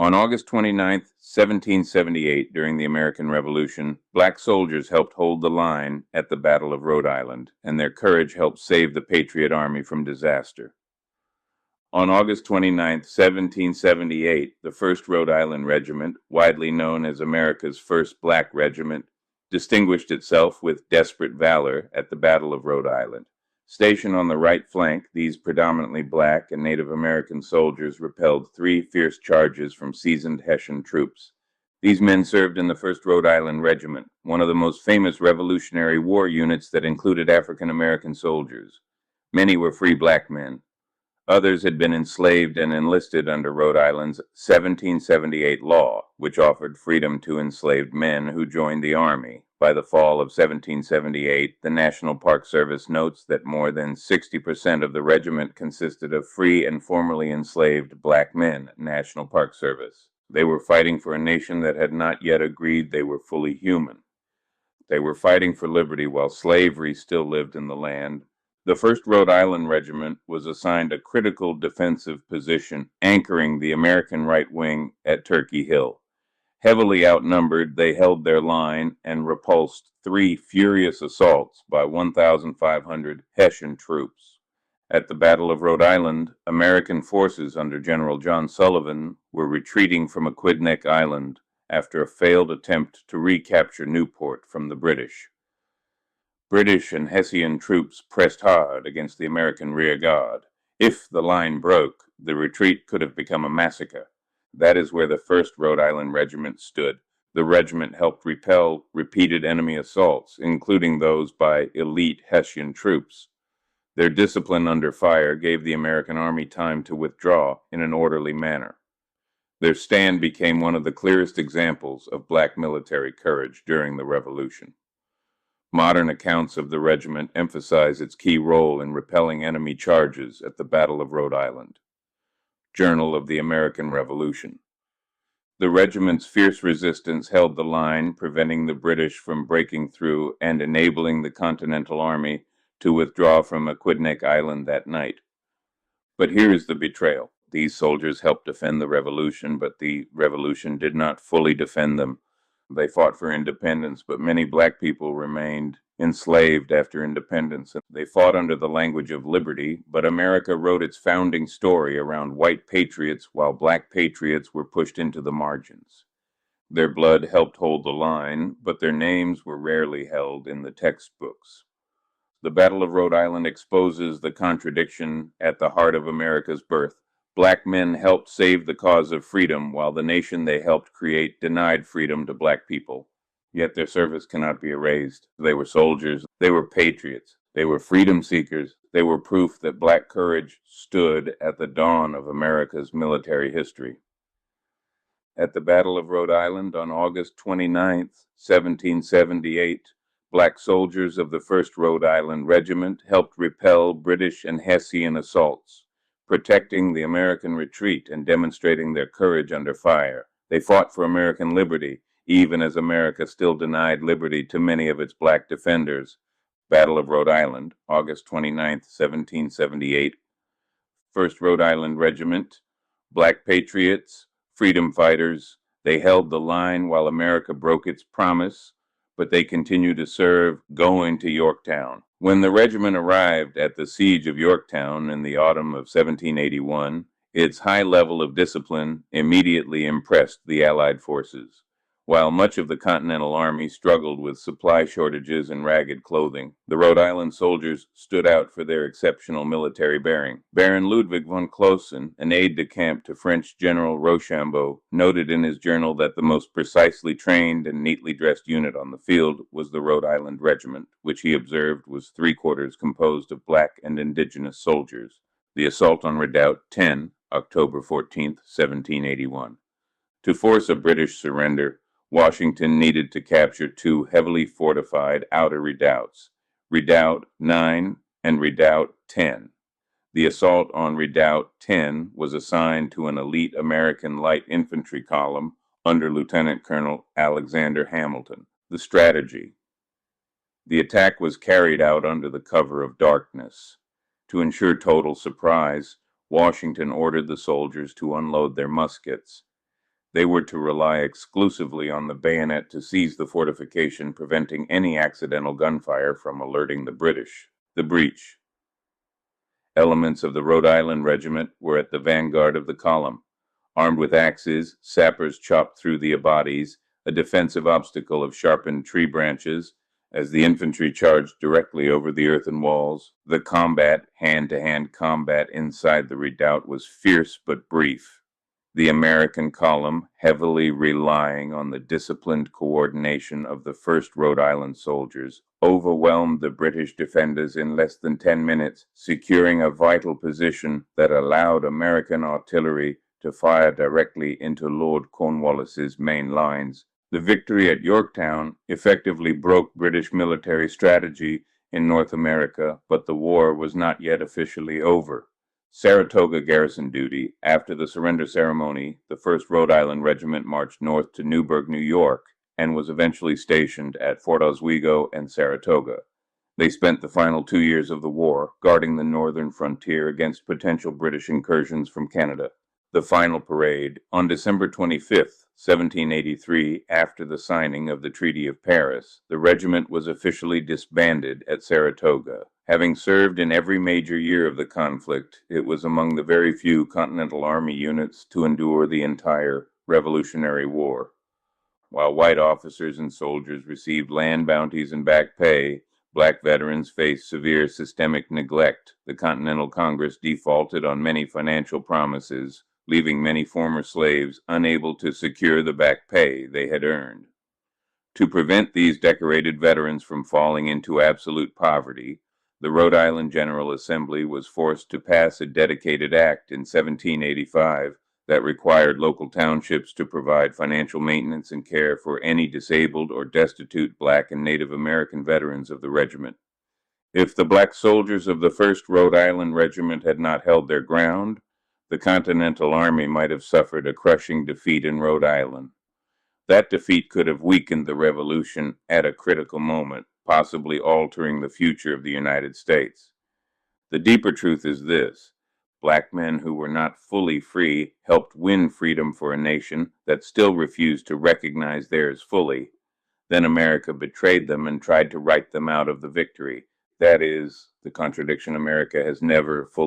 On August 29, 1778, during the American Revolution, black soldiers helped hold the line at the Battle of Rhode Island, and their courage helped save the Patriot Army from disaster. On August 29, 1778, the 1st Rhode Island Regiment, widely known as America's first black regiment, distinguished itself with desperate valor at the Battle of Rhode Island. Stationed on the right flank, these predominantly black and Native American soldiers repelled 3 fierce charges from seasoned Hessian troops. These men served in the 1st Rhode Island Regiment, one of the most famous Revolutionary War units that included African American soldiers. Many were free black men. Others had been enslaved and enlisted under Rhode Island's 1778 law, which offered freedom to enslaved men who joined the Army. By the fall of 1778, the National Park Service notes that more than 60% of the regiment consisted of free and formerly enslaved black men. National Park Service. They were fighting for a nation that had not yet agreed they were fully human. They were fighting for liberty while slavery still lived in the land. The 1st Rhode Island Regiment was assigned a critical defensive position, anchoring the American right wing at Turkey Hill. Heavily outnumbered, they held their line and repulsed 3 furious assaults by 1,500 Hessian troops. At the Battle of Rhode Island, American forces under General John Sullivan were retreating from Aquidneck Island after a failed attempt to recapture Newport from the British. British and Hessian troops pressed hard against the American rear guard. If the line broke, the retreat could have become a massacre. That is where the 1st Rhode Island Regiment stood. The regiment helped repel repeated enemy assaults, including those by elite Hessian troops. Their discipline under fire gave the American Army time to withdraw in an orderly manner. Their stand became one of the clearest examples of black military courage during the Revolution. Modern accounts of the regiment emphasize its key role in repelling enemy charges at the Battle of Rhode Island. Journal of the American Revolution. The regiment's fierce resistance held the line, preventing the British from breaking through and enabling the Continental Army to withdraw from Aquidneck Island that night. But here is the betrayal. These soldiers helped defend the revolution, but the revolution did not fully defend them. They fought for independence, but many black people remained enslaved after independence. They fought under the language of liberty, but America wrote its founding story around white patriots while black patriots were pushed into the margins. Their blood helped hold the line, but their names were rarely held in the textbooks. The Battle of Rhode Island exposes the contradiction at the heart of America's birth. Black men helped save the cause of freedom, while the nation they helped create denied freedom to black people. Yet their service cannot be erased. They were soldiers. They were patriots. They were freedom seekers. They were proof that black courage stood at the dawn of America's military history. At the Battle of Rhode Island on August 29, 1778, black soldiers of the 1st Rhode Island Regiment helped repel British and Hessian assaults, protecting the American retreat and demonstrating their courage under fire. They fought for American liberty, even as America still denied liberty to many of its black defenders. Battle of Rhode Island, August 29, 1778. 1st Rhode Island Regiment, black patriots, freedom fighters. They held the line while America broke its promise, but they continued to serve, going to Yorktown. When the regiment arrived at the siege of Yorktown in the autumn of 1781, its high level of discipline immediately impressed the Allied forces. While much of the Continental Army struggled with supply shortages and ragged clothing, the Rhode Island soldiers stood out for their exceptional military bearing. Baron Ludwig von Clossen, an aide-de-camp to French General Rochambeau, noted in his journal that the most precisely trained and neatly dressed unit on the field was the Rhode Island Regiment, which he observed was 3/4 composed of black and indigenous soldiers. The assault on Redoubt 10, October 14, 1781. To force a British surrender, Washington needed to capture 2 heavily fortified outer redoubts, Redoubt 9 and Redoubt 10. The assault on Redoubt 10 was assigned to an elite American light infantry column under Lieutenant Colonel Alexander Hamilton. The strategy. The attack was carried out under the cover of darkness. To ensure total surprise, Washington ordered the soldiers to unload their muskets. They were to rely exclusively on the bayonet to seize the fortification, preventing any accidental gunfire from alerting the British. The breach. Elements of the Rhode Island Regiment were at the vanguard of the column. Armed with axes, sappers chopped through the abatis, a defensive obstacle of sharpened tree branches, as the infantry charged directly over the earthen walls. The combat, hand-to-hand combat inside the redoubt, was fierce but brief. The American column, heavily relying on the disciplined coordination of the 1st Rhode Island soldiers, overwhelmed the British defenders in less than 10 minutes, securing a vital position that allowed American artillery to fire directly into Lord Cornwallis's main lines. The victory at Yorktown effectively broke British military strategy in North America, but the war was not yet officially over. Saratoga garrison duty. After the surrender ceremony, the 1st Rhode Island Regiment marched north to Newburgh, New York, and was eventually stationed at Fort Oswego and Saratoga. They spent the final 2 years of the war guarding the northern frontier against potential British incursions from Canada. The final parade. On December 25th, 1783, after the signing of the Treaty of Paris, the regiment was officially disbanded at Saratoga. Having served in every major year of the conflict, it was among the very few Continental Army units to endure the entire Revolutionary War. While white officers and soldiers received land bounties and back pay, black veterans faced severe systemic neglect. The Continental Congress defaulted on many financial promises, leaving many former slaves unable to secure the back pay they had earned. To prevent these decorated veterans from falling into absolute poverty, the Rhode Island General Assembly was forced to pass a dedicated act in 1785 that required local townships to provide financial maintenance and care for any disabled or destitute Black and Native American veterans of the regiment. If the black soldiers of the 1st Rhode Island Regiment had not held their ground, the Continental Army might have suffered a crushing defeat in Rhode Island. That defeat could have weakened the Revolution at a critical moment, possibly altering the future of the United States. The deeper truth is this: black men who were not fully free helped win freedom for a nation that still refused to recognize theirs fully. Then America betrayed them and tried to write them out of the victory. That is the contradiction America has never fully